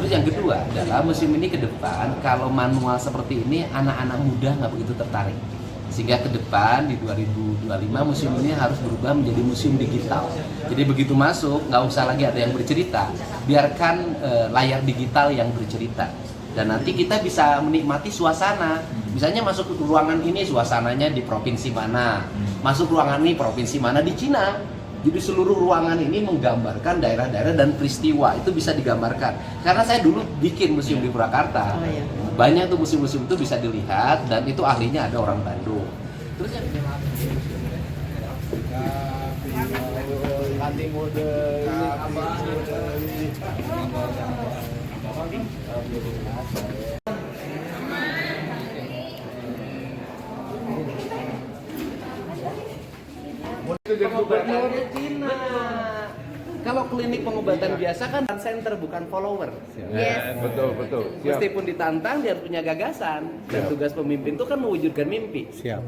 Terus yang kedua adalah museum ini ke depan kalau manual seperti ini anak-anak muda nggak begitu tertarik. Sehingga ke depan di 2025 museum ini harus berubah menjadi museum digital. Jadi begitu masuk nggak usah lagi ada yang bercerita, biarkan layar digital yang bercerita. Dan nanti kita bisa menikmati suasana. Misalnya masuk ke ruangan ini suasananya di provinsi mana, masuk ruangan ini provinsi mana di Cina. Jadi seluruh ruangan ini menggambarkan daerah-daerah dan peristiwa itu bisa digambarkan. Karena saya dulu bikin museum di Purwakarta, banyak tuh museum-museum itu bisa dilihat dan itu ahlinya ada orang Bandung. Terus yang Cina. Kalau klinik pengobatan biasa kan center bukan follower. Yes. Betul. Siap. Meskipun ditantang dia harus punya gagasan. Dan tugas pemimpin itu kan mewujudkan mimpi. Siap.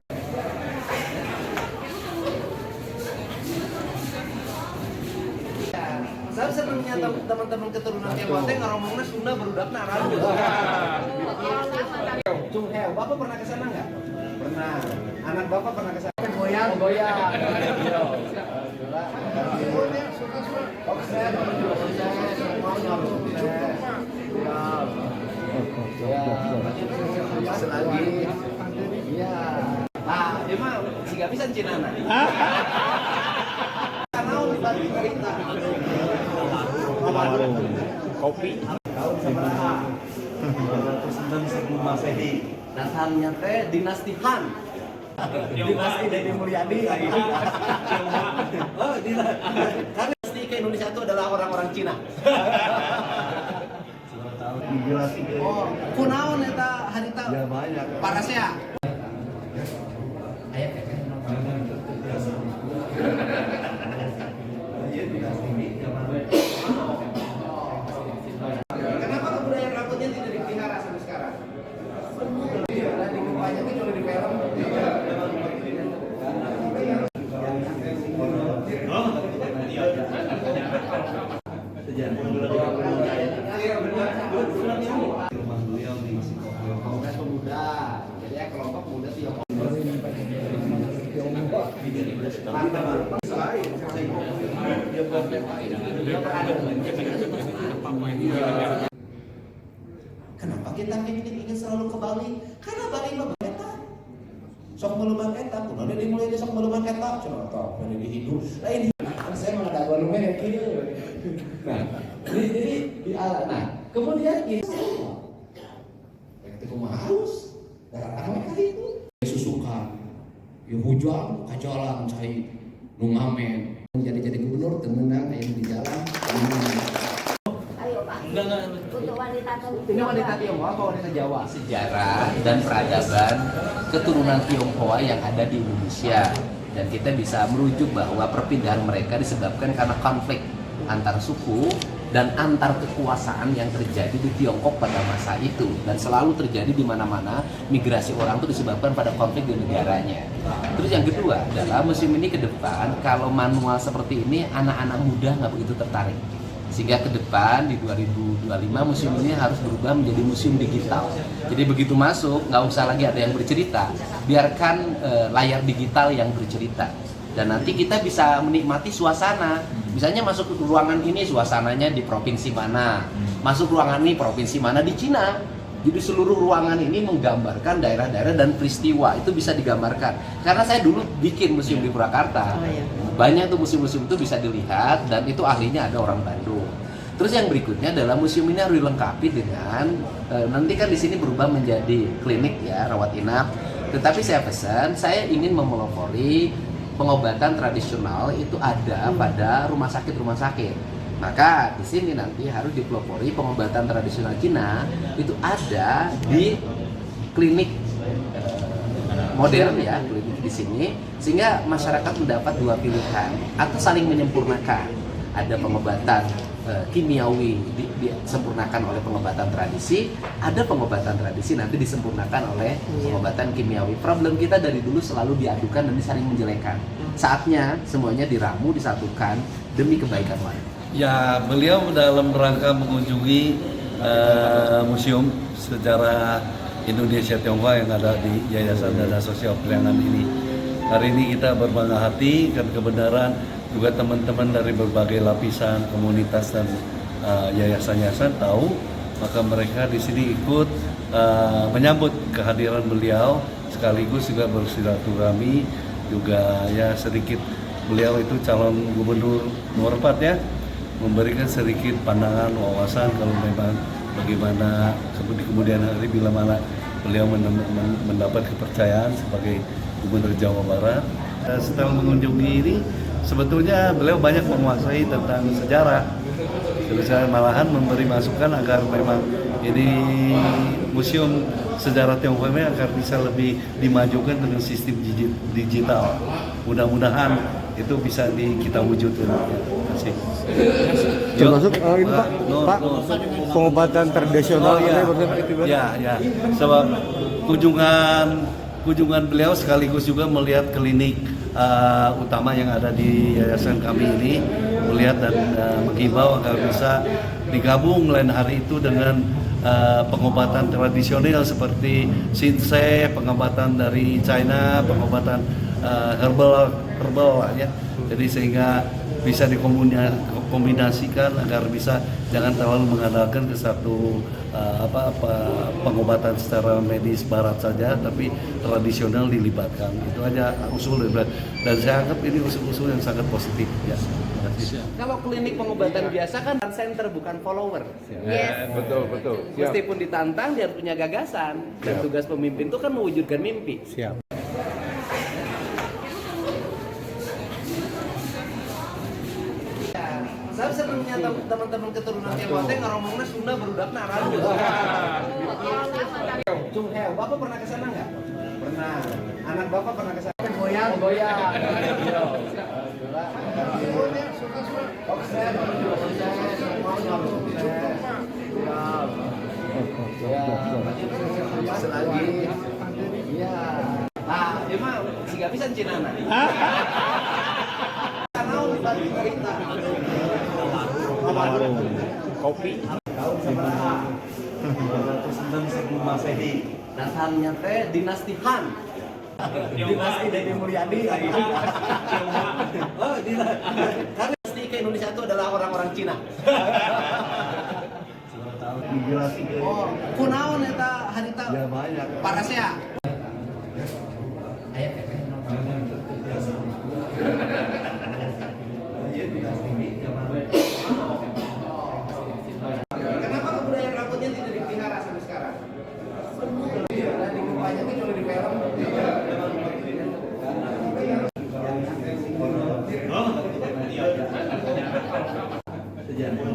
Saya senangnya teman-teman keturunan Tionghoa teh ngomongnya Sunda berudak narang. Cung Heo, Bapak pernah ke sana nggak? Pernah. Anak Bapak pernah ke sana? Goyang. Selagi, iya. Ah, dia mah si gak bisa Cina nah. Karena dibalik cerita. Kopi. Tahun seberapa? 209 Masehi. Datangnya teh dinasti Han. Dinasti Dedi Mulyadi. Oh, dinasti ke Indonesia itu adalah orang-orang Cina. Oh, kunaon eta harita? Ya banyak. Parasea. Kenapa kebudayaan rambutnya tidak dipelihara sampai sekarang? Iya, di kupanya itu cuma di film. Rumah beliau di Kongres Pemuda, jadi ya kelompok muda Tiongkok. Kenapa kita ingin selalu ke Bali? Karena Bali mah eta. Sok melubang eta, kuno dia dimulai dia sok melubang eta, contoh dari di hidup. Lain saya mah ada baru kayak gitu. Nah, jadi di alam. Nah, kemudian ini ketika harus darah mereka itu susukan, ya hujan, kajalan, cai, nungamen, jadi gubernur temenang yang di jalan. Ayo Pak. Untuk wanita Ini wanita Tionghoa atau wanita Jawa? Sejarah dan peradaban keturunan Tionghoa yang ada di Indonesia. Dan kita bisa merujuk bahwa perpindahan mereka disebabkan karena konflik antar suku dan antar kekuasaan yang terjadi di Tiongkok pada masa itu. Dan selalu terjadi di mana-mana migrasi orang itu disebabkan pada konflik di negaranya. Terus yang kedua adalah museum ini ke depan kalau manual seperti ini anak-anak muda nggak begitu tertarik. Sehingga ke depan di 2025 museum ini harus berubah menjadi museum digital. Jadi begitu masuk nggak usah lagi ada yang bercerita, biarkan layar digital yang bercerita. Dan nanti kita bisa menikmati suasana. Misalnya masuk ke ruangan ini suasananya di provinsi mana, masuk ruangan ini provinsi mana di Cina. Jadi seluruh ruangan ini menggambarkan daerah-daerah dan peristiwa itu bisa digambarkan. Karena saya dulu bikin museum di Purwakarta, banyak tuh museum-museum itu bisa dilihat dan itu ahlinya ada orang Bandung. Terus yang berikutnya adalah museum ini harus dilengkapi dengan nanti kan di sini berubah menjadi klinik ya, rawat inap. Tetapi saya pesan, saya ingin memelopori pengobatan tradisional itu ada pada rumah sakit. Maka di sini nanti harus dipelopori pengobatan tradisional Cina itu ada di klinik modern ya, klinik di sini, sehingga masyarakat mendapat dua pilihan atau saling menyempurnakan. Ada pengobatan kimiawi disempurnakan oleh pengobatan tradisi, ada pengobatan tradisi nanti disempurnakan oleh pengobatan kimiawi. Problem kita dari dulu selalu diadukan dan saling menjelekan. Saatnya semuanya diramu, disatukan demi kebaikan warga. Ya, beliau dalam rangka mengunjungi museum sejarah Indonesia Tionghoa yang ada di Yayasan Dana Sosial Priangan ini. Hari ini kita berbangga hati dan kebenaran juga teman-teman dari berbagai lapisan komunitas dan yayasan-yayasan tahu, maka mereka di sini ikut menyambut kehadiran beliau, sekaligus juga bersilaturahmi, juga ya sedikit beliau itu calon gubernur nomor 4 ya, memberikan sedikit pandangan wawasan kalau memang bagaimana di kemudian hari bila mana beliau mendapat kepercayaan sebagai gubernur Jawa Barat. Setelah mengunjungi ini sebetulnya beliau banyak menguasai tentang sejarah. Saya malahan memberi masukan agar memang ini museum sejarah Tionghoa ini agar bisa lebih dimajukan dengan sistem digital. Mudah-mudahan itu bisa kita wujudkan. Terima kasih. Termasuk ini Pak, pengobatan tradisional ya. Ya. Sebab kunjungan beliau sekaligus juga melihat klinik utama yang ada di yayasan kami ini, melihat dan menghimbau agar bisa digabung lain hari itu dengan pengobatan tradisional seperti Shinsei, pengobatan dari China, pengobatan herbal ya. Jadi sehingga bisa dikombinasikan agar bisa jangan terlalu mengandalkan ke satu pengobatan secara medis barat saja, tapi tradisional dilibatkan. Itu aja usul dan saya anggap ini usul-usul yang sangat positif ya. Kalau klinik pengobatan biasa kan center bukan follower. Yes. Betul. Siap. Meskipun ditantang dia punya gagasan, dan tugas pemimpin itu kan mewujudkan mimpi. Siap. Saya senangnya teman-teman keturunan Tionghoa teh ngomongnya Sunda berudak naran. Cung Heo, Bapak pernah ke sana nggak? Pernah. Anak Bapak pernah ke sana? Goyang. Lagi. Iya. Nah, dia mah si gak bisa cinana. Kopi. Tahun 900 Masehi. Datangnya teh dinasti Han. Dinasti Dedi Mulyadi. Oh, dinasti ke Indonesia itu adalah orang-orang Cina. Oh, kunaon eta harita? Ya banyak. Parasea. Kenapa kebudayaan rambutnya tidak dipelihara sampai sekarang? Banyak itu cuma di film. Sejarah.